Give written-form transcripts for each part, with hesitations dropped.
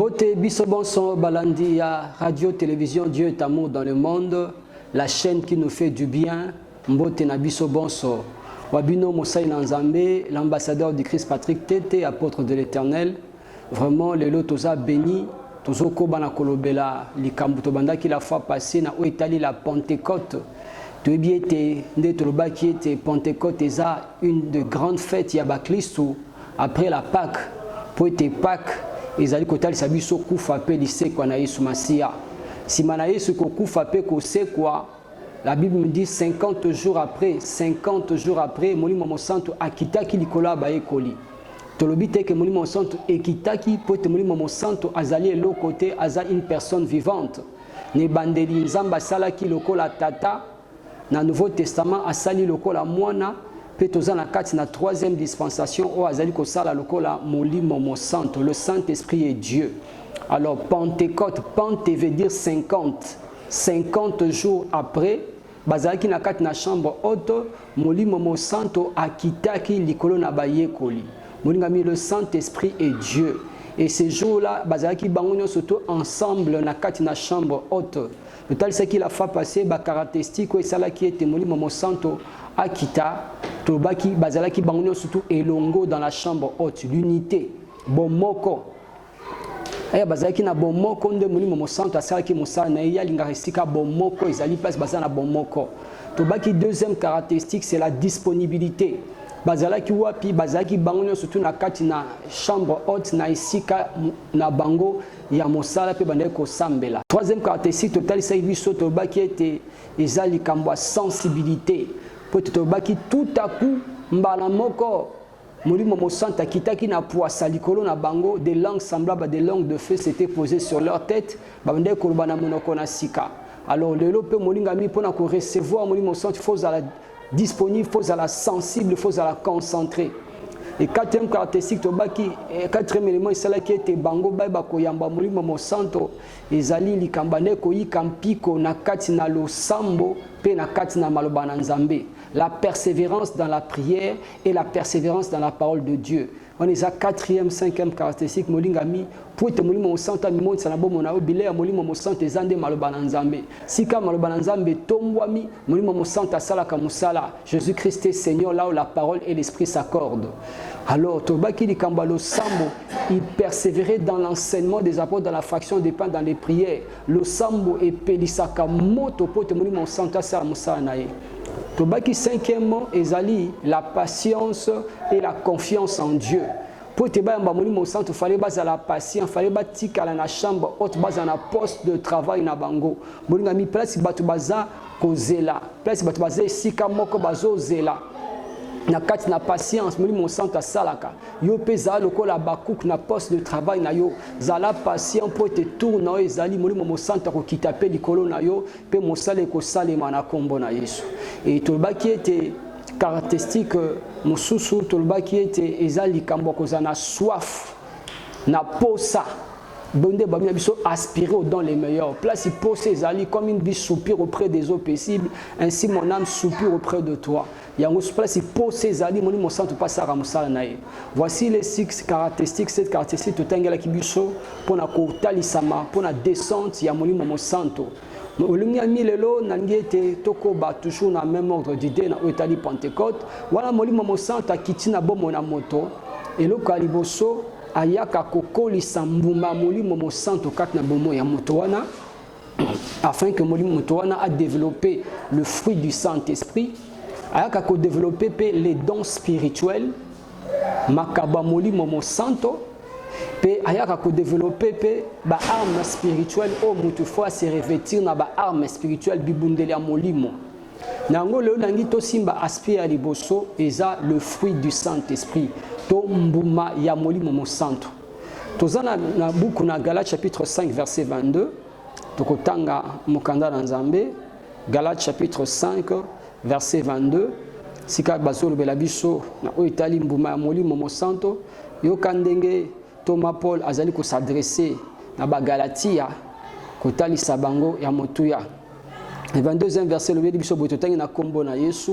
Mbote biso bonso balandi ya radio télévision Dieu est amour dans le monde, la chaîne qui nous fait du bien. Mbote na biso bonso wabino Mosai Nzambe, l'ambassadeur du Christ Patrick Tete, apôtre de l'Éternel. Vraiment les lots toza béni, tozo ko bana kolobela likambu to banda ki la fois passée na oitali la Pentecôte. Tu bien été nde toloba qui était Pentecôte eza une de grandes fêtes ya ba Kristo après la Pâque. Pour être Pâque ezali kotali sabiso kufa pe lisekwa na Yesu Masia. Si mana Yesu ko kufa pe ko sekwa, la Bible me dit 50 jours après, Molimo Mosanto akitaki likola ba ekoli. Tolobi te que Molimo Mosanto ekitaki pote Molimo Mosanto azali lo côté aza une personne vivante. Ne bandeli nzamba sala ki lokola tata na Nouveau Testament asali lokola mwana pe toza na kati na troisième dispensation o azali ko sala lokola Molimo Mosanto. Le Saint-Esprit est Dieu. Alors Pentecôte, Pente veut dire 50 jours après, bazalaki na kati na chambre haute, Molimo Mosanto akitaki likolo na bayekoli. Molingami, le Saint-Esprit est Dieu. Et ces jours-là, bazalaki bangonyo surtout ensemble na kati na chambre haute. Le tal c'est qu'il a fait passer ba caractéristique et sala qui était Molimo Mosanto akita, tobaki bazalaki bangonyo surtout elongo dans la chambre haute, l'unité, bomoko. Aya bazalaki na bomoko nde Molimo Mosanto asalaki mosala na ya linga esika bomoko ezali place bazana bomoko. Tobaki deuxième caractéristique c'est la disponibilité. Bazalaki wapi bazalaki bangonyo surtout na kati na chambre haute na esika na bango ya mosala pe bandeko ko sambela. Troisième caractéristique totali sa biso tobaki ete ezali kambwa sensibilité. Po tobaki tout à coup mbala moko Molimo Mosanto akitaki na poisa likolo na bango, des langues semblables à des langues de feu s'étaient posées sur leur tête, babande kolbana monoko na sika. Alors le lope molingami pona ko recevoir Molimo Mosanto, il faut la disponible, il faut la sensible, il faut la concentrer. Et quatrième caractéristique tobaki, quatrième élément c'est qui était bango baiba ko yamba Molimo Mosanto ezali likambane ko yikampiko na kati na losambo pe na kati na maloba na Nzambe. La persévérance dans la prière et la persévérance dans la parole de Dieu. On est à quatrième, cinquième caractéristique. Molingami, pour te Molimo Mosanto mi monte sanabo monao bilé Molimo Mosanto ezande maloba na Nzambe. Sika maloba na Nzambe tombwami Molimo Mosanto asala kamusala. Jésus-Christ est Seigneur là où la parole et l'esprit s'accordent. Alors tobaki likambalo sambo, il persévérait dans l'enseignement des apôtres dans la fraction des pains dans les prières. Le sambo et pelisaka moto pour te Molimo Mosanto asala musala nae. Tobaki cinquièmement ezali la patience et la confiance en Dieu. Pour te bayamba Molimo Mosanto fallait baza la patience, fallait batika la chambre haute baza na poste de travail na bango. Molinga mi place batu baza kozela. Place batu baza sika moko bazo zela. Na kati na patience Molimo Mosanto asalaka. Yo peza lokola bakuk na poste de travail na yo. Zala patient pour te tourna ezali Molimo Mosanto ko kitape likolo na yo pe mosale ko salema na kombo na Yesu. Et tolbaki était caractéristique mosusu tolbaki était ezali kambo kozana soif na posa bonde bamia biso aspirer au dans les meilleurs place il pose ezali comme une vie soupir auprès des eaux paisibles ainsi mon âme soupire auprès de toi yango place il pose ezali Molimo Mosanto pasara musala nae. Voici les 6 caractéristiques, cette caractéristique totangela kibiso pona ko talisama pona descente ya Molimo Mosanto. Olingi milelo nangete tokoba toujours na même ordre d'idée na otali Pentecôte wala Molimo Mosanto akitina bomo na moto eloko aliboso ayaka kokolisa mbuma Molimo Mosanto kati na bomo ya moto wana afin que Molimo moto wana a développé le fruit du Saint-Esprit ayaka ko développer les dons spirituels makaba Molimo Mosanto pe ayaka ko développer pe ba arme spirituelle o mutu fois se revêtir na ba arme spirituelle bibundeli ya Molimo nango leo nangi to simba aspire liboso eza le fruit du Saint-Esprit to mbuma ya Molimo Mosanto tozana na buku na Galates chapitre 5 verset 22 tokotanga mokanda na Nzambe Galates chapitre 5 verset 22 sika bazolo bela biso na oitali mbuma ya Molimo Mosanto yoka ndenge Thomas Paul azali ko s'adresser na ba Galatia kotali sabango ya motuya. Le 22e verset le biso bototangi na kombo na Yesu.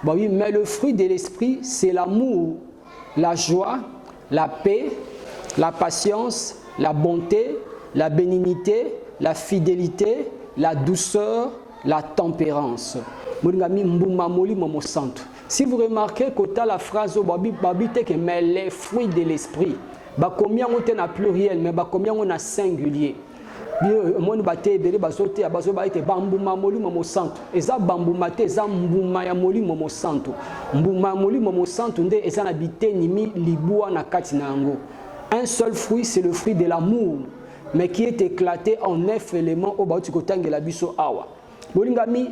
Bah oui, mais le fruit de l'esprit c'est l'amour, la joie, la paix, la patience, la bonté, la bénignité, la fidélité, la douceur, la tempérance. Si vous remarquez que la phrase que mais les fruits de l'esprit, combien on est pluriel, mais combien on a singulier. Mon bate bele bazote abazoba ite bambuma moli momo santo eza bambuma te eza mbuma ya moli momo santo mbuma moli momo santo nde eza na biteni mi libua na kati na yango. Un seul fruit, c'est le fruit de l'amour, mais qui est éclaté en 9 éléments au bauti kotangela biso awa. Bolingami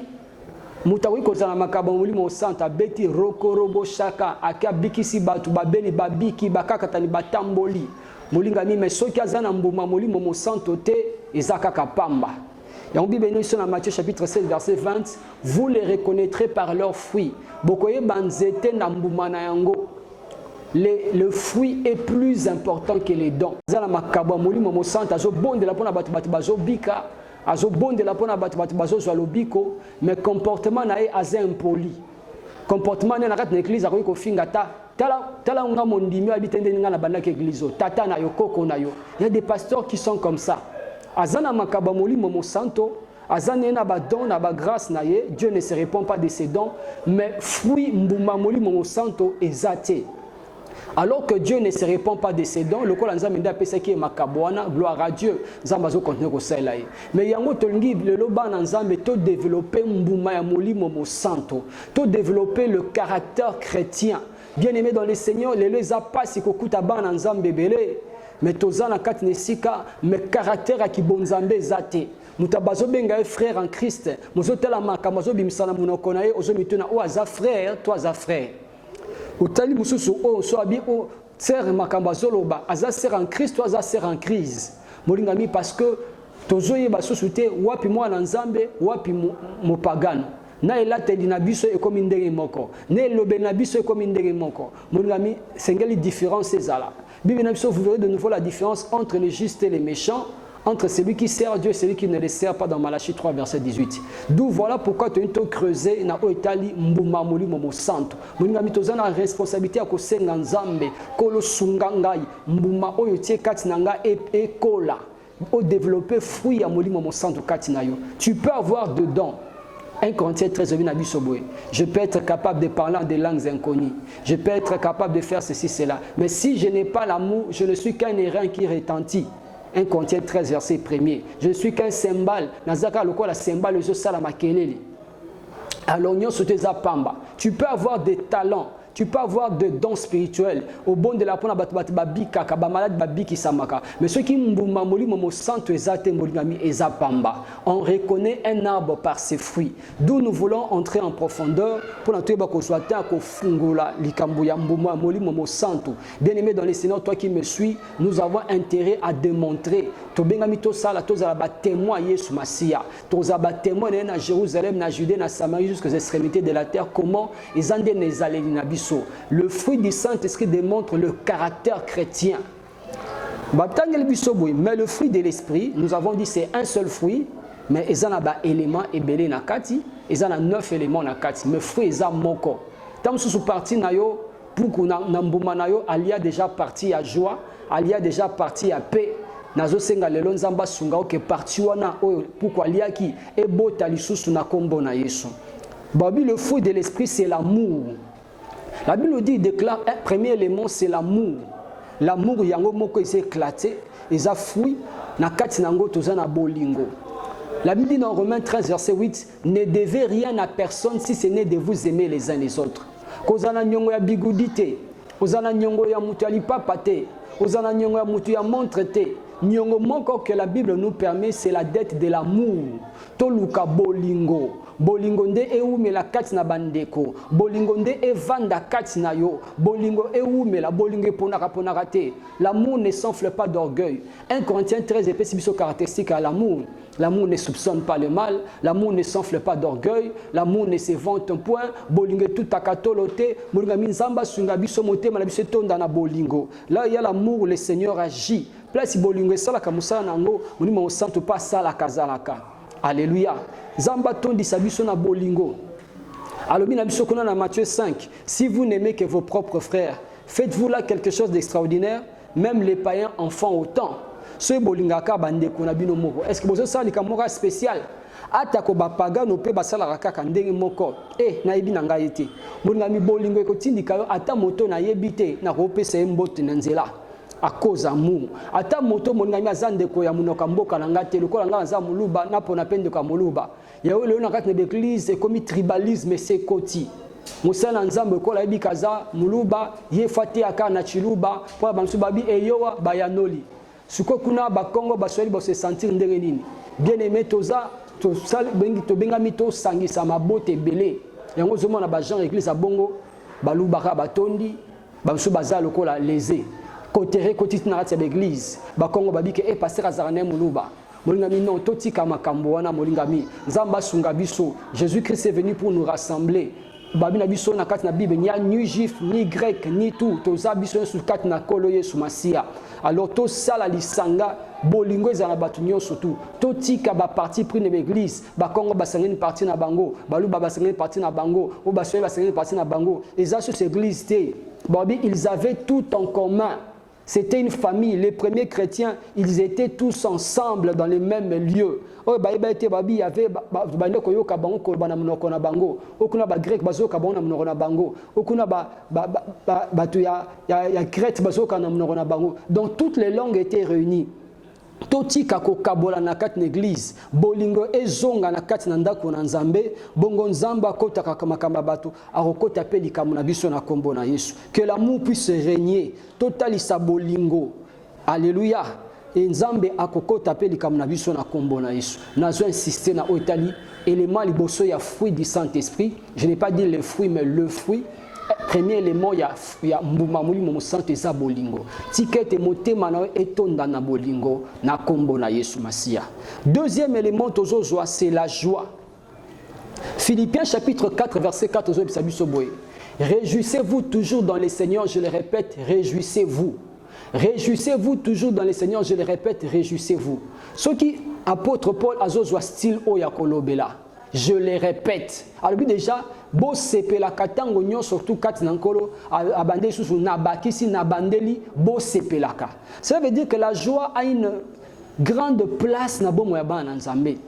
mutawi kozana makaba moli momo santo abeti rokorobo shaka akia bikisi batu babeli babiki bakakatani batamboli. Molingami mais soki azana mbuma moli momo santo te ezaka kapamba. Dans la Bible, dans Matthieu chapitre 16 verset 20, vous les reconnaîtrez par leurs fruits. Bokoye banzete na mbuma na yango. Le fruit est plus important que les dons. Zana makaba moli momo santo azo bonde la pona batu bazo bika, azo bonde la pona batu bazo zwa lobiko, mais comportement na e aza impoli. Comportement na kat na église akoyi ko finga tala unga mondimi abitende nga na bandaki église tata na yo koko na yo. Il y a des pasteurs qui sont comme ça. Azana makaba moli momo santo, azana na ba don na ba grâce na ye, Dieu ne se répond pas de ses dons, mais fruit mbuma moli momo santo ezate. Alors que Dieu ne se répond pas de ses dons, le col nzambe nda pesa ki makabwana, gloire à Dieu, nzamba zo continuer ko sala ye. Mais yango tolingi le loba na nzambe to développer mbuma ya moli momo santo, to développer le caractère chrétien. Bien-aimé dans le Seigneur, les apasi kokuta bana nzambe belé. Mais tozana kat nesika, mais caractère aki bonzambe zate. Mutabazo benga frère en Christ. Mozotela makamazo bimsana munoko na ye ozomituna o aza frère, toi aza frère. Utali mususu o so abi o sœur makambazo loba, aza sœur en Christ, toi aza sœur en crise. Molingami parce que tozoye basusute wapi mwana nzambe, wapi mopagano. Na elateli na biso ekomi ndenge moko na elobe na biso ekomi ndenge moko molingami sengeli différence ezala Bible na biso vous verrez de nouveau la différence entre les justes et les méchants, entre celui qui sert Dieu et celui qui ne le sert pas dans Malachie 3 verset 18. D'où voilà pourquoi tu as creusé na oitali mbuma moli momo santo molingami tozana responsabilité ya kosenga nzambe kolo sunga ngai mbuma oyo tie kati na nga ekola o développer fruit ya moli momo santo kati na yo. Tu peux avoir dedans 1 Corinthiens 13, je peux être capable de parler en des langues inconnues. Je peux être capable de faire ceci, cela. Mais si je n'ai pas l'amour, je ne suis qu'un airain qui retentit. 1 Corinthiens 13, verset 1er. Je ne suis qu'un cymbale. Alors, tu peux avoir des talents. Tu peux avoir des dons spirituels. Au bon de la pona babika kaba malade babiki samaka. Mais ceux qui mbuma moli momo santo ezate moligami ezapamba. On reconnaît un arbre par ses fruits. D'où nous voulons entrer en profondeur pour entrer bako swata ko fungula likambuya mbuma moli momo santo. Bien-aimé dans le Seigneur, toi qui me suis, nous avons intérêt à démontrer to bengami to sala to za ba témoin Yesu Masia. To za ba témoin na Jérusalem, na Judée, na Samarie jusqu'aux extrémités de la terre comment ils ande nezaleli na biso. Le fruit du Saint-Esprit démontre le caractère chrétien. Mais le fruit de l'Esprit, nous avons dit c'est un seul fruit, mais il y a des éléments et nakati, il y a 9 éléments nakati. Mais le fruit est moko. Tant que vous parti nayo, pour qu'on il y a déjà parti à joie, il y a déjà parti à paix. Nazo senga lelo nzamba sunga oke parti wana oyo pourquoi liaki e bota lisusu na kombo na Yesu. Babi le fruit de l'esprit c'est l'amour. La Bible dit, déclare, un premier élément, c'est l'amour. L'amour, yango moko s'est éclaté, ils ont fui, na kati nango tozana bolingo. La Bible dit dans Romains 13, verset 8, ne devez rien à personne si ce n'est de vous aimer les uns les autres. Kozana nyongo ya bigudite, kozana nyongo ya mutu ya lipapate, kozana nyongo ya mutu ya montrete. Nyongo moko que la Bible nous permet, c'est la dette de l'amour. Toluka bolingo. Bolingo nde eumela kati na bandeko. Bolingo nde evanda kati na yo. Bolingo eumela bolingo ponaka te. L'amour ne s'enfle pas d'orgueil. 1 Corinthiens 13 épaisse caractéristique à l'amour. L'amour ne soupçonne pas le mal, l'amour ne s'enfle pas d'orgueil, l'amour ne se vante point. Bolingo tout akatolote, bolingo minzamba sunga biso motema na biso tonda na bolingo. Là il y a l'amour, le Seigneur agit. Place bolingo sala kamusala nango, monimo santo pas sala kazalaka. Alléluia. Zamba tondi sabiso na bolingo. Alobi na biso kona na Matthieu 5. Si vous n'aimez que vos propres frères, faites-vous là quelque chose d'extraordinaire, même les païens en font autant. so bolingaka bandeko na bino moko est-ce que bozo sala likamoko spécial atako bapagano pe basala kaka ndenge moko na yebi na ngai te bolingami bolingo ekotindika yo ata moto na yebi te na kopesa mbote na nzela à cause amour ata moto bolingami azandeko ya munoka mboka na ngate lokola nga za muluba na pona pende ka muluba ya yo na kati na l'église comme tribalisme c'est koti musala nzambe kola yebi kaza muluba ye fati aka na chiluba po bansu babi eyowa bayanoli suko kuna ba Congo ba swali ba se sentir ndenge nini bien aimé toza to sal bengi to benga mito sangisa mabote belé yango zomona ba gens église a bongo balubaka batondi bansu baza lokola lésé côté côté na kati ya l'église ba Congo babi ke passer azarane muluba molingami non totika makambo wana molingami nzamba sunga biso Jésus-Christ est venu pour nous rassembler babina biso na kati na Bible ni ni juif ni grec ni tout toza biso sur kati na kolo Yesu Masia alors to sala lisanga bolingo ezana batu nyonso tout totika ba parti pris na l'église ba Congo basangeni parti na bango baluba basangeni parti na bango ou basoye basangeni parti na bango eza sur cette église té babi ils avaient tout en commun. C'était une famille. Les premiers chrétiens, ils étaient tous ensemble dans les mêmes lieux. Il y avait donc toutes les langues étaient réunies. Toti kako kabola na kati n'église bolingo ezonga na kati na ndako na nzambe bongo nzamba kota kamakamba bato akokota pe likamu na biso na kombo na Yesu que l'amour puisse régner totalisa bolingo alléluia et nzambe akokota pe likamu na biso na kombo na Yesu nazo insister na otali élément liboso ya fruit du Saint-Esprit. Je n'ai pas dit le fruit mais le fruit. Premier élément ya mbuma mulimo musante za bolingo tikete motema na etonda na bolingo na kombo na Yesu Masia. Deuxième élément tozozwa c'est la joie. Philippiens chapitre 4 verset 4 réjouissez-vous toujours dans le Seigneur, je le répète, réjouissez-vous. Réjouissez-vous toujours dans le Seigneur, je le répète, réjouissez-vous. Ce qui apôtre Paul azozwa style oya kolobela. Je le répète. Alors déjà, bo sepela katango nyo surtout kat nankolo abande susu na bakisi na bandeli bo sepelaka. Ça veut dire que la joie a une grande place na bomo ya bana nzambe.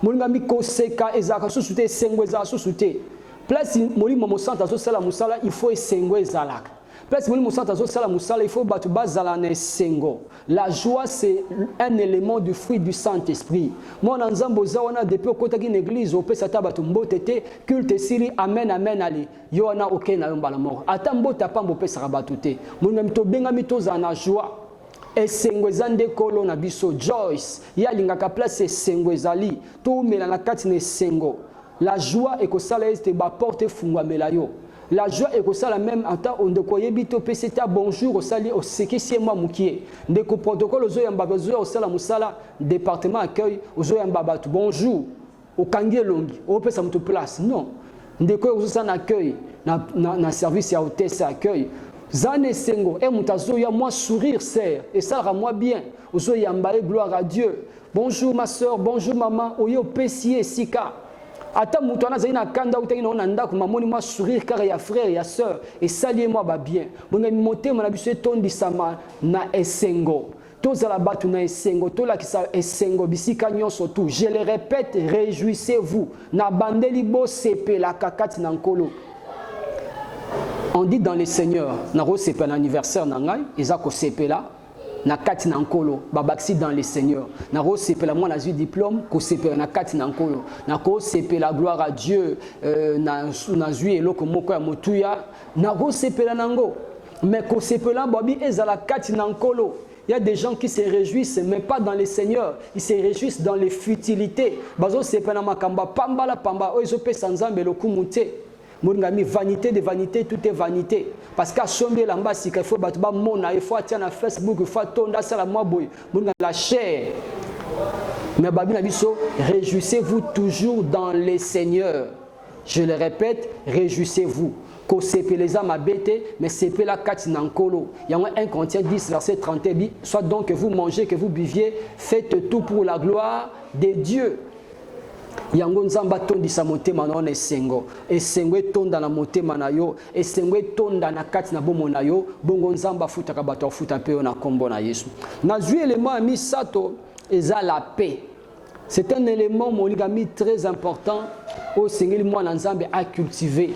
Molingami ko seka ezaka susu te sengweza susu te. Place molimo mo santa so sala musala il faut sengweza laka. Place molimo santa so sala musala il faut batu bazala na sengo. La joie c'est un élément du fruit du Saint-Esprit. Moi nzambo zawana depuis kota ki église au pesa tabatu mbotete culte siri amen amen ali yo na okena yo mbala moko. Ata mbota pambo pesa rabatute. Munga mito benga mito za na joie. Esengweza ndekolo na biso Joyce ya lingaka place esengwezali to mela na kati ne sengo. La joie ekosala este ba porte fungwa melayo. La joie est aussi la même en temps on de quoi yebito peseta bonjour au sali au sekisi moi mukie ndeko protocole aux yamba besoin au sala musala département accueil aux yamba batu bonjour au kangie longi au pesa mutu place non ndeko aux sana accueil na service ya hôtesse accueil zane sengo et mutazo ya moi sourire sert et ça rend moi bien aux yamba gloire à Dieu bonjour ma soeur bonjour maman oyo pesier sika. Ata mutu anaza ina kanda uta ina onanda ku mamoni moi sourire car ya frère ya sœur et saluer moi ba bien bonga motema na biso tondi sama na esengo tozala batu na esengo tola kisa esengo bisika nyonso tout je le répète réjouissez-vous na bandeli bo sepela kakati na nkolo. On dit dans le Seigneur na ro sepela anniversaire na ngai ezako sepela na kati na nkolo babakisi dans le Seigneur na ko sepela moi na zui diplôme ko sepela na kati na nkolo na ko sepela gloire à Dieu na zui eloko moko ya motuya na ko sepela nango mais ko sepela babi ezala kati na nkolo. Il y a des gens qui se réjouissent mais pas dans le Seigneur, ils se réjouissent dans les futilités bazo sepela makamba pamba la pamba o ezo pesa nzambe lokumute. Mungami vanité de vanité, tout est vanité. Parce qu'à somber l'ambassade, il faut battre mona, il faut attirer na Facebook, il faut attendre ça la moi boy. Munga la chair. Mais babina biso, réjouissez-vous toujours dans les seigneurs. Je le répète, réjouissez-vous. Ko sepeleza mabete, mais sepela kati nankolo. Il y a 1 Corinthiens 10 verset 31. Soit donc que vous mangez, que vous buviez, faites tout pour la gloire de Dieu. yango nzamba tondisa motema na ona esengo etonda na motema na yo esengo etonda na kati na bomo na yo bongo nzamba afutaka bato afuta pe yo na kombo na Yesu nazwi élément ya misato eza la paix. C'est un élément monogami très important au Seigneur mwana nzambe a cultivé.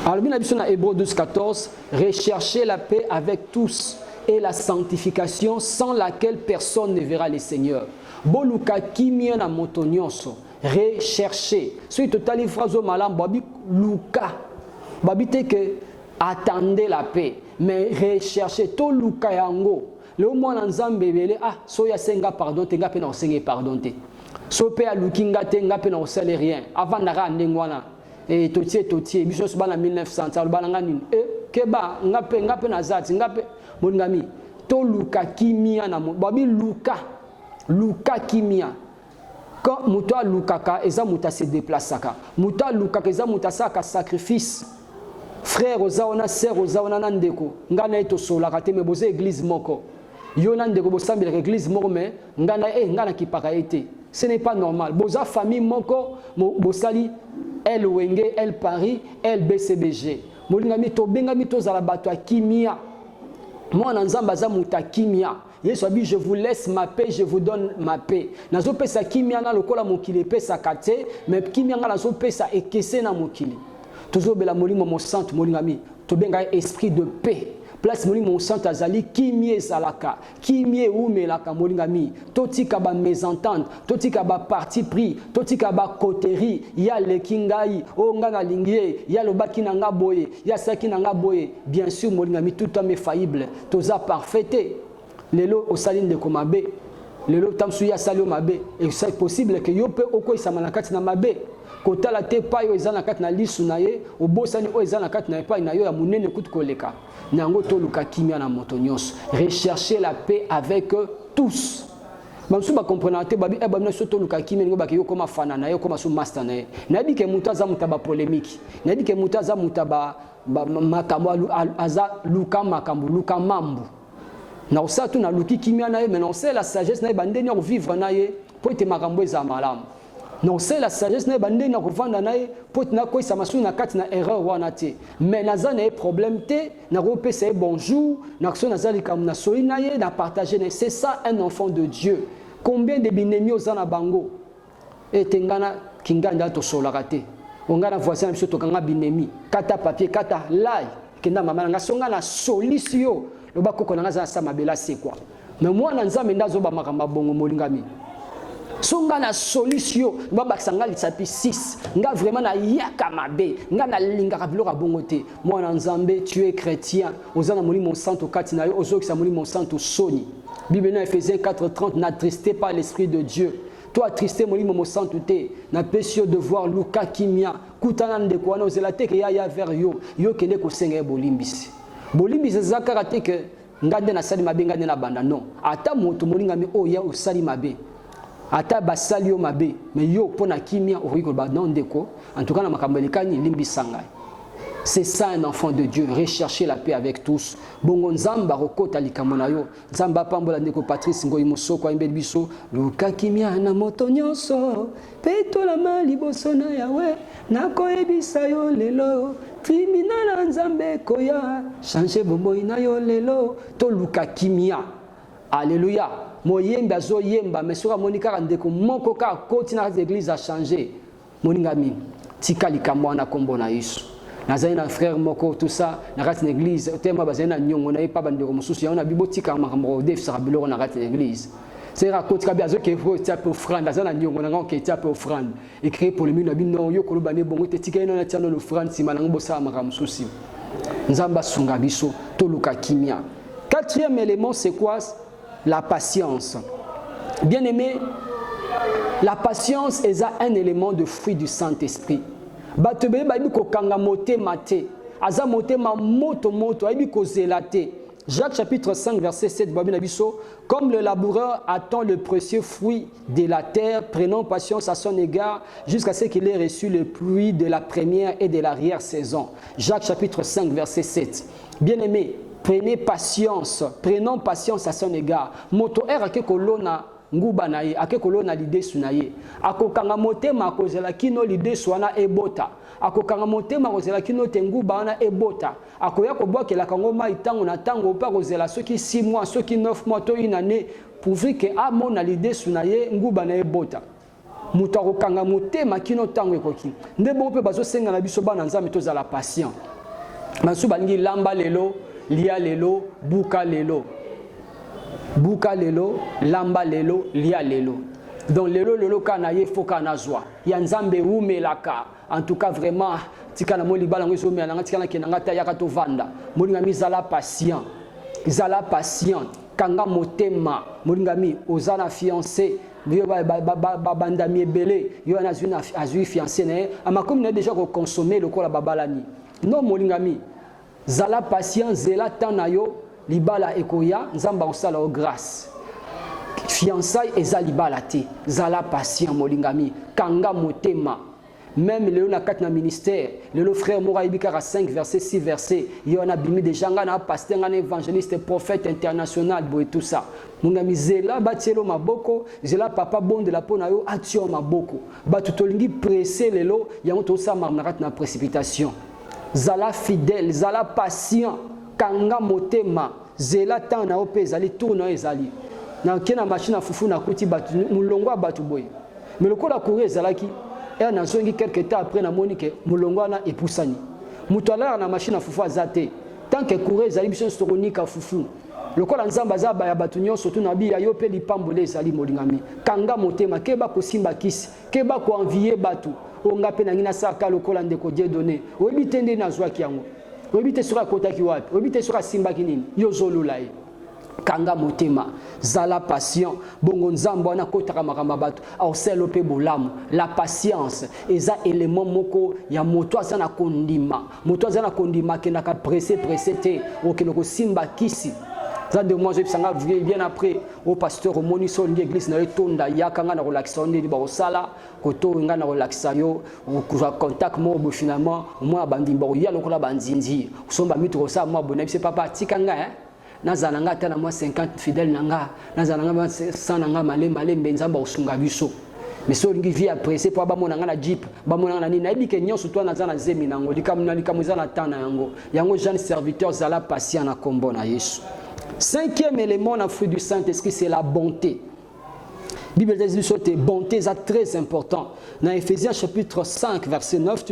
Alors bien dans Hébreux 12:14, recherchez la paix avec tous et la sanctification sans laquelle personne ne verra le Seigneur. Boluka kimia na motonyonso rechercher. Si totali phrase malam babi luka. Babi te que attendez la paix mais rechercher to luka yango. Le mwana nzambe bele so ya senga pardon te ngape na osenga pardon te. So pe alukinga te ngape na osale rien. Avant na ndengwana et totie biso so bana 1900 ça bana ngani keba ngape na zati ngape moningami to luka kimia na babi luka kimia quand muta lukaka eza muta se déplaçaka muta lukaka eza muta saka sacrifice frère ozaona sœur ozaona na ndeko ngana eto solaka te me boze église moko yo na ndeko bosambela église moko me ngana kipaka ete ce n'est pas normal boza famille moko bosali elle wenge elle Paris elle BCBG molingami to bengami to zala bato kimia mwana nzamba za muta kimia Yesu abi je vous laisse ma paix je vous donne ma paix nazo pesa kimia na lokola mokili pesa kate mais kimia nga nazo pesa ekese na mokili tozo bela molimo mo santo molingami to benga esprit de paix place molimo mo santo azali kimie zalaka kimie umelaka molingami totika ba mésentente totika ba parti pris totika ba coterie ya lekingai o ngana lingie ya lobaki na nga boye ya saki na nga boye bien sûr molingami tout homme est faillible toza parfaité lelo osaline de komabe lelo tamsu ya salio mabe et c'est possible que yo pe oko isama na kati na mabe kotala te pa yo ezana kati na lisu na ye obosani o ezana kati na pa na yo ya munene kutu koleka nango to luka kimia na moto nyonso rechercher la paix avec tous mamsu ba comprendre te babi eba na soto luka kimia ngo ba yo koma fana na yo koma so master na ye na di ke mutaza mutaba polémique na di ke mutaza mutaba makambo aza luka makambo luka mambu na osatu na luki kimia na ye mais non c'est la sagesse na ye bandeni ya vivre na ye po ete makambo eza malamu non c'est la sagesse na ye bandeni ya kovanda na ye po ete na koisa masu na kati na erreur wana te mais naza na ye problème te na kopesa ye bonjour na so naza likambo na soi na ye na partager na c'est ça un enfant de Dieu combien de binemi oza na bango ete ngana kinganda to solaka te ongana voisin na biso tokanga binemi kata papier kata lai kenda mama nga songa na solution le bakoko na ngaza sa mabela c'est quoi mais moi na nzambe ndazo ba makamba bongo molingami songa na solution baba sanga litsapi 6 nga vraiment na yaka mabe nga na lingaka biloko bongo te moi na nzambe tu es chrétien ozana molimo santo kati na yo ozokisa molimo santo soni Bible na Ephésiens 4:30 n'attristez pas l'esprit de Dieu. Toi attristé molimo mo santo te na pesio de voir luka kimia kutana ndeko wana ozelate ke ya vers yo kende ko senga bolimbisi bolimbisi zakara te ke ngande na sali mabe ngande na banda non ata moto molingami o ya osali mabe ata basali yo mabe mais yo pona kimia oriko ba non ndeko en tout cas na makambo likani limbisanga. C'est ça un enfant de Dieu, rechercher la paix avec tous. Bongo nzamba rokota likamona yo. Nzamba pambola ndeko Patrice ngoyi mosoko a mbeli biso. Luka kimia na moto nyonso. Peto la mali bosona yawe. Nako ebisa yo lelo. Trimina na nzambe koya. Changer bombo ina yo lelo. To luka kimia. Alléluia. Moyemba zo yemba mesoka monika ndeko moko ka koti na église a changer. Moningami. Tika likamwa na kombo na Yesu. Nazali na frère moko tout ça na kati na église tema bazali na nyongo na epa bandeko mosusu yaona bibotika makambo def sera biloko na kati na église c'est raconte ka biazo ke fo tape offrande azali na nyongo na ngoko ke tape offrande écrit pour le mino bino yo ko lobane bongo te tika ino na tiano l'offrande sima na ngo bosa makambo mosusu nzamba sunga biso to luka kimia. Quatrième élément c'est quoi? La patience. Bien aimé, la patience est un élément de fruit du Saint-Esprit. Batebe ba ko kanga motema te aza motema moto aibi ko zelate. Jacques chapitre 5 verset 7 babina biso comme le laboureur attend le précieux fruit de la terre prenant patience à son égard jusqu'à ce qu'il ait reçu le pluie de la première et de l'arrière saison. Jacques chapitre 5 verset 7. Bien-aimé, prenons patience à son égard. Moto era ke kolona nguba na ye akekolo na lidesu na ye akokanga motema akozela kino lidesu wana ebota akokanga motema akozela kino te nguba wana ebota akoya kobwakela kango mai tango na tango pa kozela soki 6 mois soki 9 mois to une année pour que amona lidesu na ye nguba na ebota mutu akokanga motema kino tango ekoki nde bo mpe bazosenga na biso bana nzambe tozala patient basu balingi lamba lelo lia lelo buka lelo lamba lelo lia lelo donc lelo kana ye foka na zwa ya nzambe umelaka en tout cas vraiment tika na moli bala ngweso me na tika na kenanga ta yaka to vanda molinga mi zala patient kanga motema molinga mi ozana fiancé yo banda mi ebele yo na azui fiancé ne amakomi na déjà ko consommer le kola babalani non molinga mi zala patient zela tana yo libala ekoya nzamba osala o grâce fiançailles eza libala te zala patient molingami kanga motema même le na kat na ministère le frère Moura Ibikara 5 verset 6 verset yo na bimi déjà ngana pasteur ngana évangéliste prophète international bo et tout ça mungami zela batielo maboko zela papa bon de la pona yo atio maboko batu tolingi presser lelo yango to sa marnarat na précipitation zala fidèle zala patient kanga motema zela tana ope ezali tourna ezali na kena machine fufu na kuti batu mulongwa batu boy mais le kola courir ezalaki et na zongi quelque temps après na monique mulongwa na epusani mutala na machine fufu azate tant que courir ezali biso soronika fufu le kola nzamba za ba ya batu nyonso to na biya yo pe lipambole ezali molingami kanga motema keba kosimba kisi keba ko envier batu onga pe na ngina saka le kola ndeko die donné oyebi tende na zwaki yango oyebi te sura kotaki wapi oyebi te sura simba kinini yo zolula ye kanga motema zala patient bongo nzambo wana kotaka makamba bato auselo pe bolamu la patience eza élément moko ya moto azana kondima kendaka pressé te okeno ko simba kisi ça de moi je sanga bien après au pasteur au moniso l'église na etonda yakanga na relaxation ndi ba osala koto nga na relaxation yo ko contact mo finalement moi bandimba ya lokola banzinzi kusomba mitu ça moi bonne c'est papa tikanga nazana nga tana moi 50 fidèles nanga nazana nga 100 nanga male mbenzamba osunga biso mais so lingi vie après c'est pour ba mona nga na jeep ba mona na nini nayebi ke nyonso to nazana zemi nango likamuza na tana yango jeune serviteur zala patient na kombo na Yesu. Cinquième élément dans le fruit du Saint-Esprit, c'est la bonté. La Bible dit que la bonté est très importante. Dans Ephésiens chapitre 5, verset 9,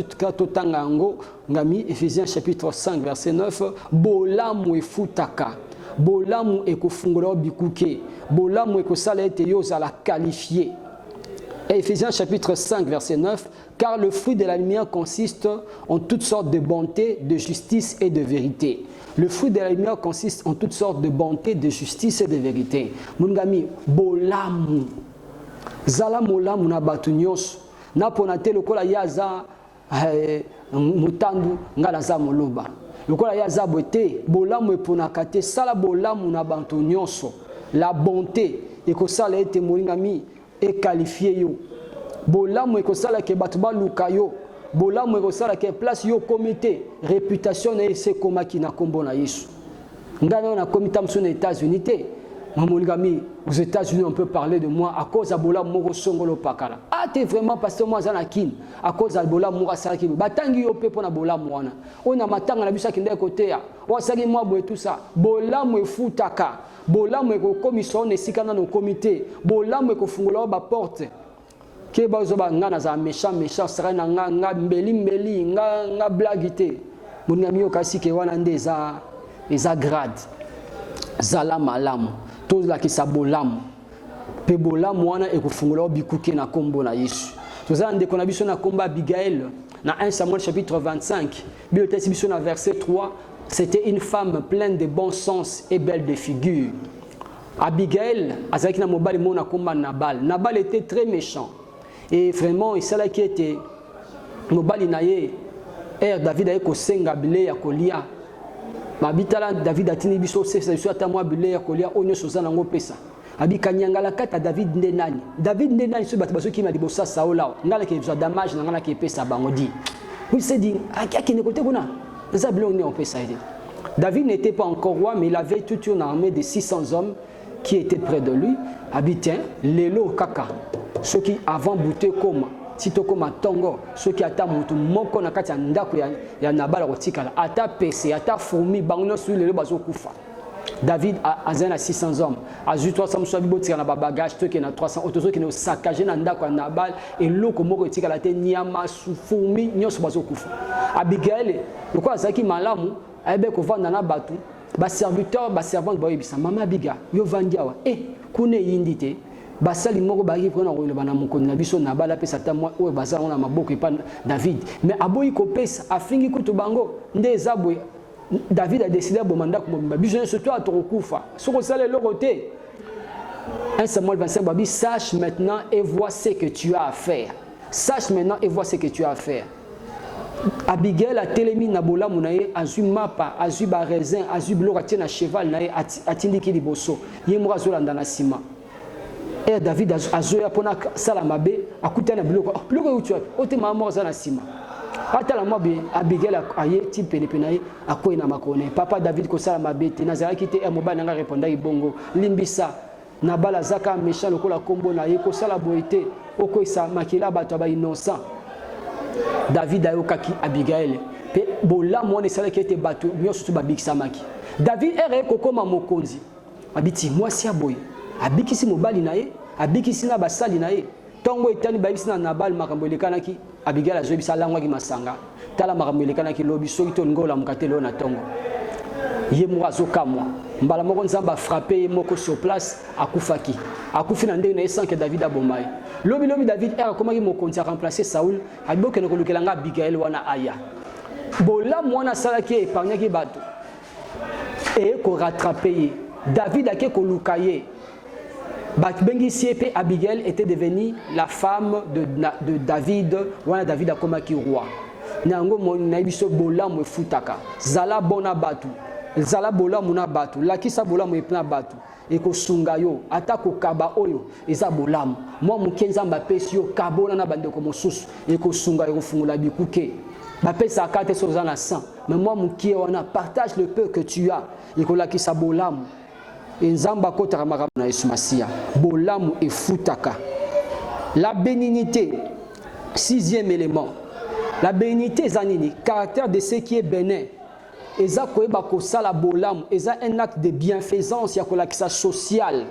Ephésiens chapitre 5, verset 9, bolamu efutaka, bolamu ekofungolo bikuke, bolamu ekosala ete yo zala qualifié. Ephésiens chapitre 5, verset 9, car le fruit de la lumière consiste en toutes sortes de bonté, de justice et de vérité. Le fruit de la lumière consiste en toutes sortes de bonté, de justice et de vérité. Mungami, bolamu. Zala molamu na batu nyonso. Na ponate lokola yaza mutandu ngala za moloba. Lokola yaza bote, bolamu eponaka te, sala bolamu na batu nyonso. La bonté ekosala ete molingami e qualifié yo. Bolamu ekosala ke batu baluka yo. Bolamu ekosala ke place yo comité réputation na ese komaki na kombo na Yesu. Ngana na komita mso na États-Unis te. Mamolingami aux États-Unis on peut parler de moi à cause de bolamu moko songolo pakala. Ah t'es vraiment pasteur moi zana kin à cause de bolamu moko salaki batangi yo pe pona bolamu wana. Ona matanga na bisa kinde côté ya. Wa saki moi boye tout ça. Bolamu efutaka. Bolamu eko commission ne sikana no comité. Bolamu eko fungola ba porte. Ke bazoba nga na za méchant sera na nga mbeli nga blagité munami okasi ke wana ndeza eza grade zala malamu to la ki sabolamu pe bolamu wana ekufungula bikuke na kombo na Yesu tozala ndeko na biso na komba Abigail na 1 Samuel chapitre 25 Bible biso na verset 3 c'était une femme pleine de bon sens et belle de figure. Abigail azaki na mobali mona komba Nabal était très méchant. Et vraiment, il s'est qui était mobali naye David a kosenga bile ya kolia. Mabitala David atini biso sesa biso atamwa bile ya kolia onyo soza nango pesa. Abikanyanga la kata David ndenani. David ndenani so bato baso ki ma libosa saola. Ngala ke biso damage na ngala ke pesa bangodi. Il s'est dit aki ne côté kuna. Ça bile on est en pesa. David n'était pas encore roi mais il avait toute une armée de 600 hommes qui était près de lui, habitait Lelo Kaka. Ceux qui avant bouté comme Tito comme Tongo, ceux qui attendent mutu moko na kati ya ndako ya Nabal rotikala, ata PC, ata fourmi, bango sur Lelo bazo kufa. David a 600 hommes, a 300 soit biboti na bagage, toi qui na 300, autres qui na saccagé na ndako ya Nabal et loko moko rotikala te nyama su fourmi nyoso bazo kufa. Abigail, pourquoi azaki malamu, ayebe ko vanda na batu. Ba serviteur ba servante ba yebisa mama biga yo vandiawa kune yindite basali moko ba yiki kona ko bana mokoni na biso na bala pesa ta moi o bazala na maboko epa David mais aboyi ko pesa afingi kutu bango nde ezabwe David a décidé bomanda ko mbimba biso surtout à tokufa soko sala le côté 1 Samuel 25 babi sache maintenant et vois ce que tu as à faire. Sache maintenant et vois ce que tu as à faire. Abigail a télémi na bola munaye azu mapa azu ba raisin azu biloko tie na cheval naye atindiki liboso ye mo azolanda na sima et David azoya pona sala mabe akutana biloko utu ote mama za na sima ata la mobe Abigail aye ti pene penaye akoyi na makone papa David ko sala mabe te nazala kite e mobana nga répondre ibongo limbisa na bala zaka méchant lokola kombo na ye ko sala boité okoisa makila bato ba innocent. David a yokaki Abigail pe bola mona sala ki était bato nyoso tu babikisa maki David ere kokoma mokonzi abiti mwasi aboy abikisi mobali na ye abikisi na basali na ye tongo etani babisi na Nabal makambo elekanaki Abigail azobisa langwa ki masanga tala makambo elekanaki lobi soki to ngola mukatelo na tongo ye mo azokamwa mbala moko nzamba frapper ye moko sur place akufaki akufi na ndenge na sans que David abomai lobi David era komaki mokonzi a remplacer Saoul abiboke na kolukelanga Abigail wana aya bola mwana sala ki épargner ki bato et ko rattraper David a ke kolukaye bat bengisi pe Abigail était devenue la femme de David wana David a komaki roi nango mo na biso bola mo futaka zala bona batu zala bola muna batu lakisa bola mo epna batu eko sunga yo atako kaba oyo eza bolamu moi mukenza mbapesi yo kabona na bandeko mosusu eko sunga yo fungula bikuke bapesa kate soza na 100 mais moi mukie wana partage le peu que tu as eko lakisa bolamu enzamba kotaka makambo na Yesu Masia bolamu efutaka. La bénignité, 6e élément, la bénignité zanini caractère de ce qui est bénin. Eza koeba kosala bolam, eza un acte de bienfaisance ya kolakisa social.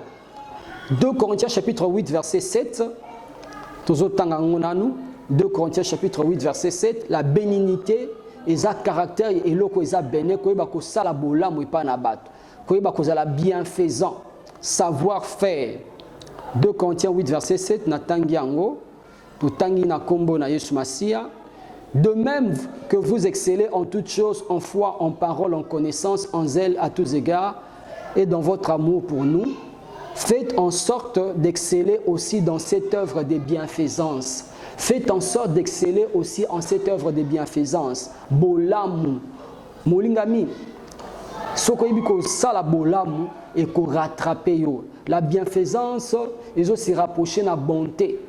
2 Corinthiens chapitre 8 verset 7. Tozotanga ngonanu 2 Corinthiens chapitre 8 verset 7, la bénignité eza caractère et loko eza bénin koeba kosala bolam epa na bato. Koeba kozala bienfaisant, savoir faire. 2 Corinthiens 8 verset 7 natangi yango totangi na kombo na Yesu Masia. De même que vous excellez en toutes choses, en foi, en parole, en connaissance, en zèle à tous égards, et dans votre amour pour nous, faites en sorte d'exceller aussi dans cette œuvre de bienfaisance. Faites en sorte d'exceller aussi en cette œuvre de bienfaisance. Bolamu, molingami, sokoyibi ko sala bolamu et ko rattraper yo. La bienfaisance, ils ont se rapproché na bonté.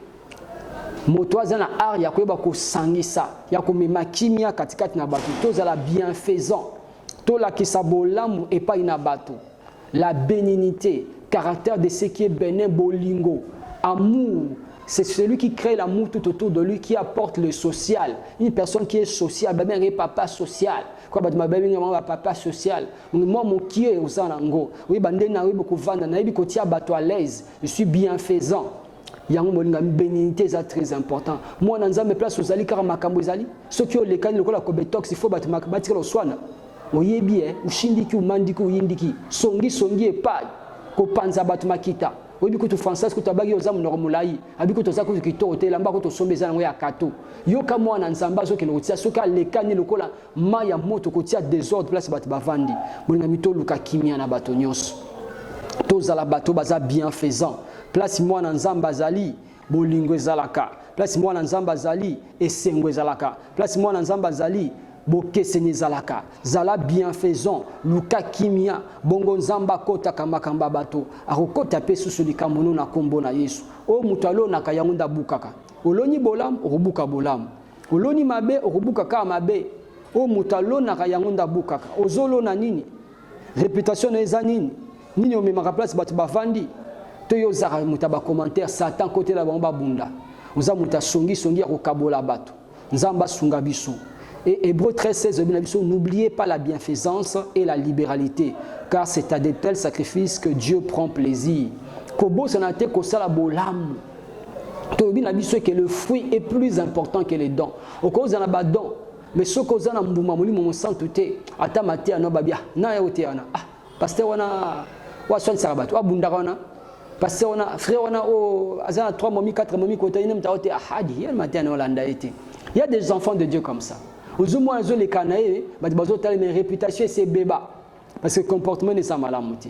Motoaza na art ya koyeba ko sangisa ya ko mema kimia katikati na bato toza la bienfaisant to la kisabolamu et pas ina bato. La bénignité, caractère de ce qui est bénin bolingo, amour, c'est celui qui crée l'amour tout autour de lui, qui apporte le social. Une personne qui est sociale, ben un papa social. Quoi bah ma papa social. Moi mon qui est aux anango. Oui bande na oui beaucoup vendre na ibi kotia bato à l'aise. Je suis bienfaisant. Yango molinga bénignité est très important. Moi nanza me place aux ali car makambo ezali. Ce qui le kan lokola ko betox il faut battre makabati lo swana. Oyebi ushindiki umandiki uyindiki. Songi e pa ko panza bato makita. Oyebi ko to français ko tabagi oza normulai. Abi ko to za ko kito hotel amba ko to sombeza ngo ya kato. Yoka mwana nzamba zo ke no tia soka le kan lokola maya moto ko tia désordre place bato bavandi. Molinga mito luka kimia na bato nyonso. Tozala bato baza bienfaisant. Place moi na nzamba zali bolingo ezalaka. Place moi na nzamba zali esengo ezalaka. Place moi na nzamba zali bokeseni ezalaka. Zala bienfaisant luka kimia bongo nzamba kota kamakamba bato akokota pe susu likambo na kombo na Yesu. O mutalo na kayangunda bukaka. Oloni bolam orubuka bolam. Oloni mabe orubuka ka mabe. O mutalo na kayangunda bukaka. Ozolo na nini? Réputation na eza nini? nini omemaka place bato bavandi to yo ozaka moto ya commentaire Satan côté la bango babunda oza moto songi ya kokabola bato nzambe asunga biso. Et Hébreux 13:16, n'oubliez pas la bienfaisance et la libéralité, car c'est à de tels sacrifices que Dieu prend plaisir. Kobo sanate kosala bolam. Tobi na biso que le fruit est plus important que les dons. Okoza na ba don, mais ce koza na mbuma moli mo santu te, ata mate ano babia, na ya ote ana. Ah, pasteur wana wa swan sarabat, wa bunda wana. Pasteur wana frère wana o azana 3 momi 4 momi kota ina mta ote ahadi, yel mate ana Holanda été. Il y a des enfants de Dieu comme ça. Aux moins les canaïs, mais réputation c'est béba parce que le comportement n'est pas malamuti.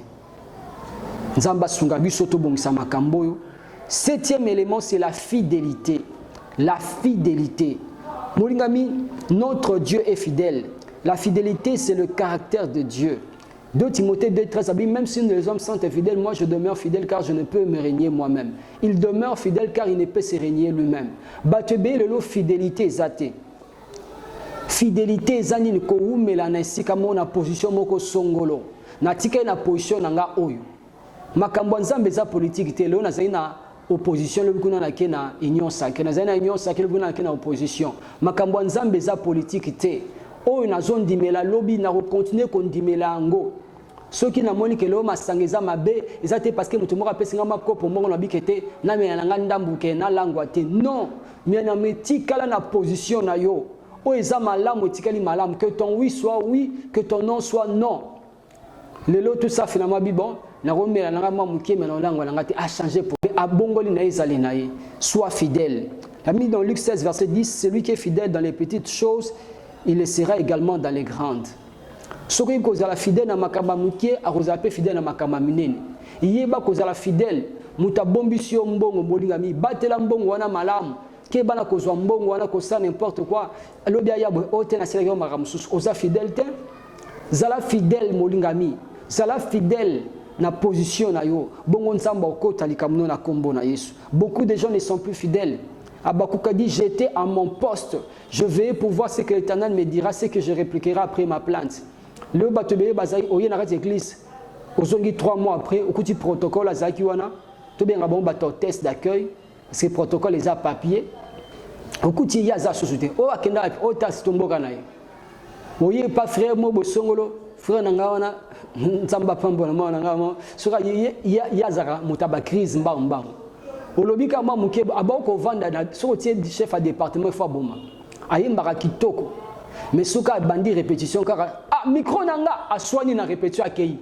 Nzamba sungabi soto bongisa makamboyo. Septième élément, c'est la fidélité. La fidélité. Molingami, notre Dieu est fidèle. La fidélité, c'est le caractère de Dieu. 2 Timothée 2:13, même si les hommes sont infidèles, moi je demeure fidèle car je ne peux me régner moi-même. Il demeure fidèle car il ne peut se régner lui-même. Batebe le lot fidélité zate. Fidélité zani ko umela na sika mona position moko songolo. Na tika na position nanga oyo. Makambo nzambe za politique te leo na zaina opposition le kuna na kena union sacrée na zaina union sacrée le kuna na kena opposition. Makambo nzambe za politique te. Oyo na zone dimela lobby na continuer kondimela ngo. Ceux qui na moni ke leo masangeza mabe ezate parce que mutu moko apesinga makopo moko na bikete na mena nga ndambuke na langwa te. Non, mais na metikala na position na yo. Oh, ils ont malam, que ton oui soit oui, que ton non soit non. Le lot tout ça finalement bon, na remé la ngama muké mais on a changé pour abongoli na ezali nae. Sois fidèle. La mis dans Luc 16 verset 10, celui qui est fidèle dans les petites choses, il le sera également dans les grandes. Soki kozala fidèle na makamba muké, akozape fidèle na makamba minene. Yeba kozala fidèle, muta bombisio mbongo bolingami, batela mbongo wana malamu. Qui bana kozwa mbongo wana kosa n'importe quoi lobia ya bo ote na sele maramusus oza fidélité zala fidèle molingami zala fidèle na position na yo bongo nzamba okota likamno na kombo na Yesu. Beaucoup de gens ne sont plus fidèles. Abakuka dit j'étais à mon poste, je vais pour voir ce que l'Éternel me dira, ce que je répliquerai après ma plainte. Le batobé bazai oye na église ozongi 3 mois après okuti protocole azaki wana to bien bon bato test d'accueil. Ces protocoles, les papiers. Au coup, il y a ça société. Oh, akenda, oh, tas tomboka nae. Oye pas frère mo bosongolo, frère nangawana, nzamba pambo na mwana ngamo. Sura ya zara mutaba crise mbamba. Olobika ma muke abako vanda na sotie chef à département fa boma. Ayembaka kitoko. Mais suka bandi répétition car ah micro nanga aswani na répétition akei.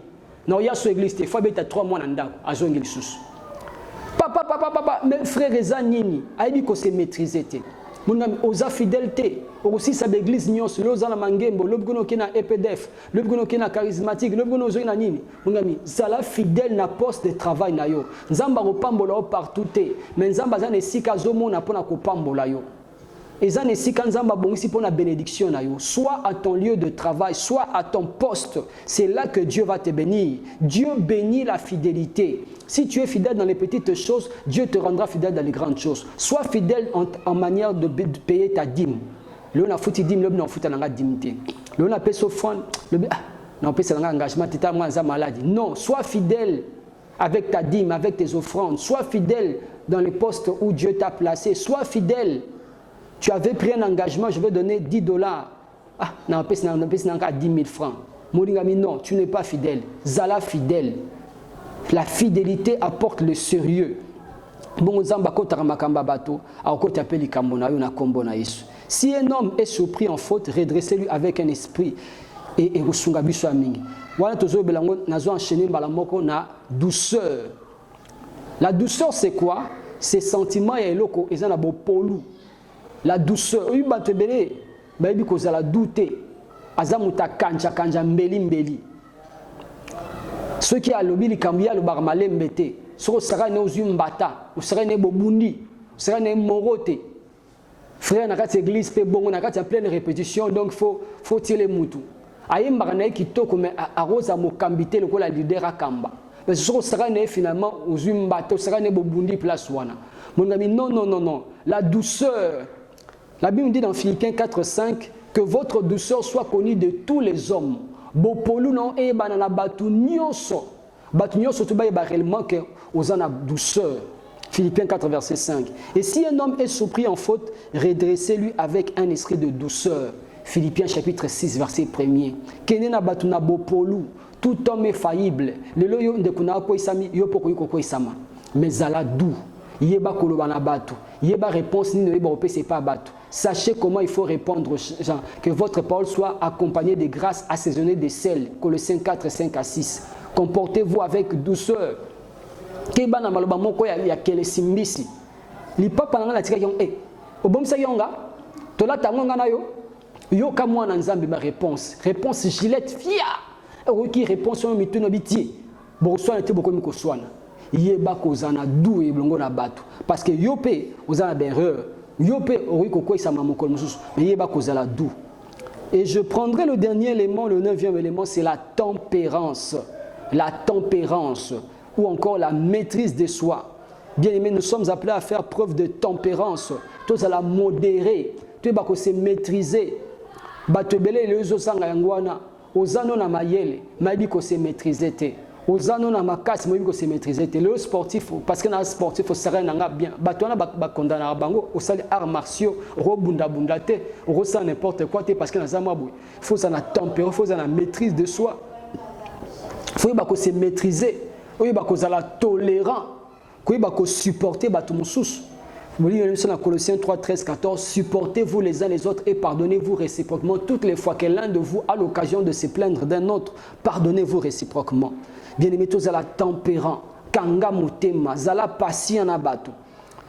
Na ya so église te fa beta 3 mois na ndako azongi lisusu. Papa, mes frères et amis, il faut se maîtriser. Oza fidélité, aussi sa l'église nyons, l'oza na mangembo, l'obgono qui na EPDF, l'obgono qui na charismatique, l'obgono zo na nini. Mungami, zala fidèle na poste de travail na yo. Nzamba ko pambola partout te, mais nzamba za ne sika zo mona pona ko pambola yo. Et ça ne sika nzamba bongisi pona bénédiction na yo. Soit à ton lieu de travail, soit à ton poste, c'est là que Dieu va te bénir. Dieu bénit la fidélité. Si tu es fidèle dans les petites choses, Dieu te rendra fidèle dans les grandes choses. Sois fidèle en manière de payer ta dîme. Le on a foutu dîme, le on a foutu la dîme. Le on a payé offrande, le on a payé engagement, tu as moins maladie. Non, sois fidèle avec ta dîme, avec tes offrandes. Sois fidèle dans les postes où Dieu t'a placé. Sois fidèle. Tu avais pris un engagement, je vais donner $10. Ah, on a payé 10 000 francs. Moringami, non, tu n'es pas fidèle. Zala fidèle. La fidélité apporte le sérieux. Si un homme est surpris en faute, redressez-lui avec un esprit et na douceur. La douceur, c'est quoi? C'est sentiment et loko et ça polu. La douceur, oui, batebele, baby koza la douter. Azamuta kanja mbeli. Ceux qui a lobby li kambia le barmalé mbete. Soko sera ne ozumbata, ou sera ne bobundi, ou sera ne morote. Frère na kati église pe bongo na kati en pleine répétition donc faut tirer mutu. Aye mbana ki toko me aroza mokambité le ko la leader akamba. Mais soko sera ne finalement ozumbata, sera ne bobundi place wana. Mon ami non. La douceur. La Bible dit dans Philippiens 4:5 que votre douceur soit connue de tous les hommes. Bopolu non e banana batu nyonso. Batunyo surtout réellement que aux en a douceur. Philippiens 4 verset 5. Et si un homme est surpris en faute, redressez-lui avec un esprit de douceur. Philippiens chapitre 6 verset 1er. Kenena batuna bopolu. Tout homme est faillible. Le loyo ndekuna ko isami yo poko yiko ko isama. Mais zala dou. Yeba kolobana batu. Yeba réponse ni yeba opé pas batu. Sachez comment il faut répondre, Jean, que votre parole soit accompagnée de grâce assaisonnée de sel. Colossiens 4, 5 à 6. Comportez-vous avec douceur. Keba na maloba moko ya kele simbisi. Li papa na na tika yon obomsa yonga. Tola tangonga na yo. Yo ka mwana nzambe ma réponse. Réponse gilette fia. Qui réponse on mitu no biti. Bo soana te boko miko soana. Yeba kozana dou e blongo na batu. Parce que yo pe ozana berreur. Yo pe ori koko isama mokol mususu. Mais yeba kozala dou. Et je prendrai le dernier élément, le 9e élément, c'est la tempérance. La tempérance. Ou encore la maîtrise de soi. Bien aimé, nous sommes appelés à faire preuve de tempérance. Tous à la modérer. Tu vas se maîtriser. Batebele les osanga yangwana. Ozano na mayele. Maïbi ko se maîtriser te. Ozano na makas maïbi ko se maîtriser te. Le sportif, parce que na sportif, faut s'arrêter na bien. Batona ba condamna bango. Au sali arts martiaux. Robunda bunda te. Rosa n'importe quoi te parce que na zamabou. Faut ça na tempérance, faut ça na maîtrise de soi. Faut ba ko se maîtriser. Oui, bah, qu'on a tolérant, qu'on va supporter bah, tout mon sous. Vous lisez dans Colossiens 3, 13, 14, supportez-vous les uns les autres et pardonnez-vous réciproquement toutes les fois que l'un de vous a l'occasion de se plaindre d'un autre. Pardonnez-vous réciproquement. Bien aimé, tous à la tempérant, kanga mutema, zala patient na bato.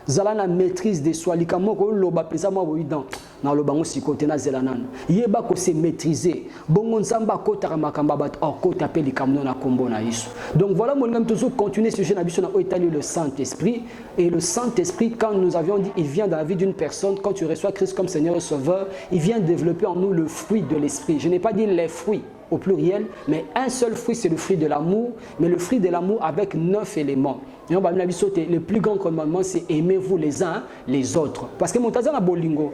Zala na maîtrise de soi, likamoko loba pesa mo boidan na loba ngo sikote na zelanana. Yeba ko se maîtriser. Bongo nzamba ko taramakamba bat ko taper likamno na kombo na Yesu. Donc voilà mon ngam toujours continuer ce sujet na biso na oitali le Saint-Esprit et le Saint-Esprit quand nous avions dit il vient dans la vie d'une personne quand tu reçois Christ comme Seigneur et Sauveur, il vient développer en nous le fruit de l'esprit. Je n'ai pas dit les fruits au pluriel, mais un seul fruit, c'est le fruit de l'amour, mais le fruit de l'amour avec 9 éléments. Et on va me sauter. Le plus grand commandement, c'est aimez-vous les uns les autres. Parce que mon taza na bolingo,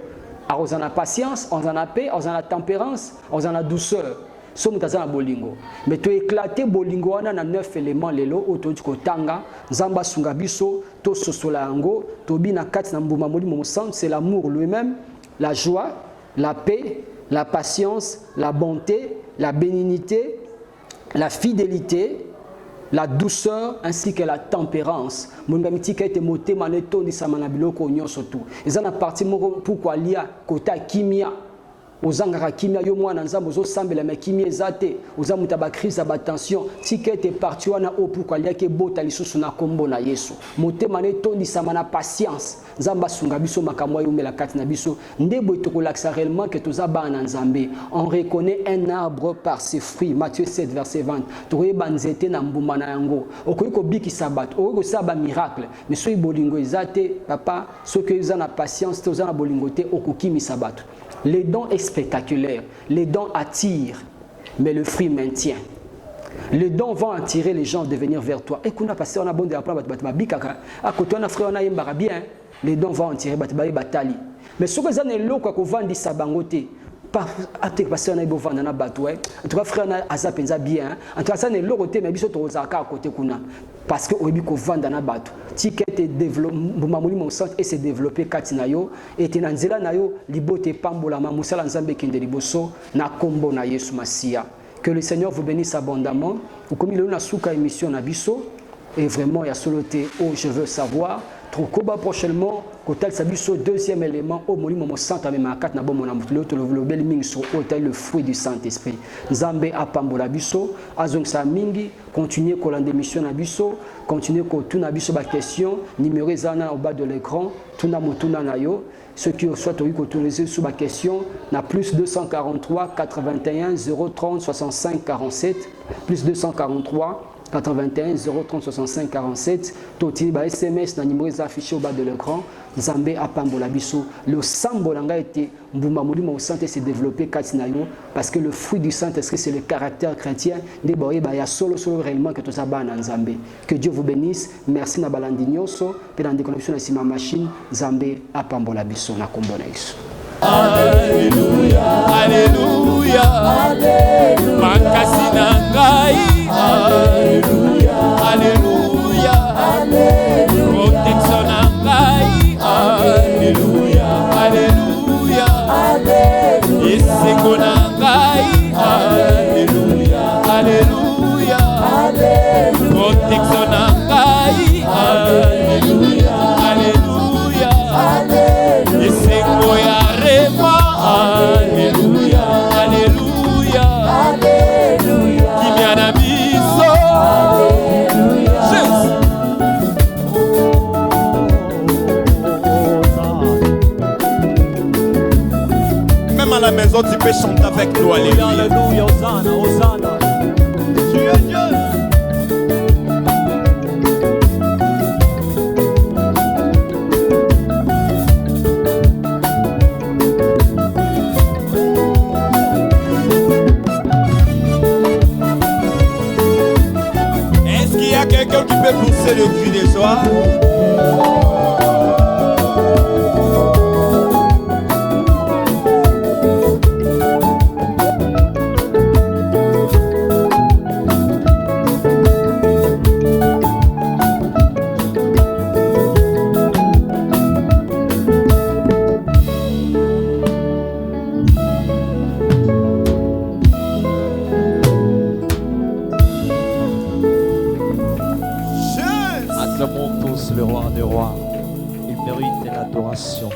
on en a patience, on en a paix, on en a tempérance, on en a douceur. So mon taza na bolingo. Mais tu éclaté bolingo, on a 9 éléments lelo, otojiko tanga, zamba sungabiso, to sosolango, tobi na kat na mbuma moli mon sang, c'est l'amour lui-même, la joie, la paix, la patience, la bonté, la bénignité, la fidélité, la douceur ainsi que la tempérance. Mon gamiti qui a été moté maneto ni samanabilo ko nyonso tout. Ils en a parti pourquoi lia kota kimia. Ozangara kimia yo mwana nzambo zo sambela me kimia ezate. Ozamuta ba crise ba tension. Tika était parti wana o pourquoi lia ke bota lisusu na kombo na Yesu. Moté maneto ni samana patience. Nzamba sunga biso makamwa yo mela kati na biso. Ndebo etokolaksa réellement que toza ba na nzambe. On reconnaît un arbre par ses fruits. Matthieu 7 verset 20. Toye banzete na mbuma na yango. Okoyiko biki sabat. Okoyiko saba miracle. Mais soy bolingo ezate papa, ceux que ils ont la patience, toza na bolingo te okokimi sabat. Les dons est spectaculaire, les dons attirent, mais le fruit maintient. Les dons vont attirer les gens de venir vers toi. Et qu'on a passé, on a bon de apprendre à côté on a frère on a yembara bien, les dons vont attirer batali. Mais ce que vous avez l'eau qu'on vend dit sabangoté. En tout cas, on a beau vendre na batoué. En tout cas, frère, on a azapenza bien. En tout cas, ça n'est l'autre mais biso tozaka à côté kuna. Parce que obi ko vendre na batou. Ticket est développé, mon centre et s'est développé katinayo et tinanzela nayo libote pambola ma musala nzambe kende liboso na kombo na Yesu Masia. Que le Seigneur vous bénisse abondamment. Ou comme il a souka émission na biso et vraiment il y a soloté oh je veux savoir. Trokoba prochainement, Kotal Sabiso, deuxième élément, au Molimo Santa Memakat, Nabo Monamutlo, le bel ming sur Hotel, le fruit du Saint-Esprit. Zambé à Pambola Bisso, Azong Samingi, continuez qu'on l'émission à Bisso, continuez qu'on tourne à Bisso, ma question, numéro Zana au bas de l'écran, Tuna Motuna Nayo, ceux qui souhaitent autorisé sous ma question, na plus 243 81 030 65 47, plus 243 81 030 65 47 toti ba SMS na numéro affiché au bas de l'écran Nzambe apambola biso le sambo langa été mbuma molimo au santé s'est développé katinayo parce que le fruit du Saint-Esprit c'est le caractère chrétien de boye ba ya solo réellement que tous abana Nzambe que Dieu vous bénisse merci na balandi nyonso pe na déconnexion na sima machine Nzambe apambola biso na kombo na Yesu. Alléluia Alléluia Alléluia Makasi na ngai Alléluia, Alléluia, protection na ngai, Alléluia, Alléluia, esengo na ngai, Alléluia, Alléluia, protection na ngai, Alléluia, Alléluia, esengo ya rema, Alléluia, Alléluia, kimia na biso, Jésus. Même à la maison, tu peux chanter avec nous. Alléluia, Alléluia, Hosanna, Hosanna. Tu es Dieu. Est-ce qu'il y a quelqu'un qui peut pousser le cri de joie? Acclamons tous le roi des rois. Il mérite l'adoration.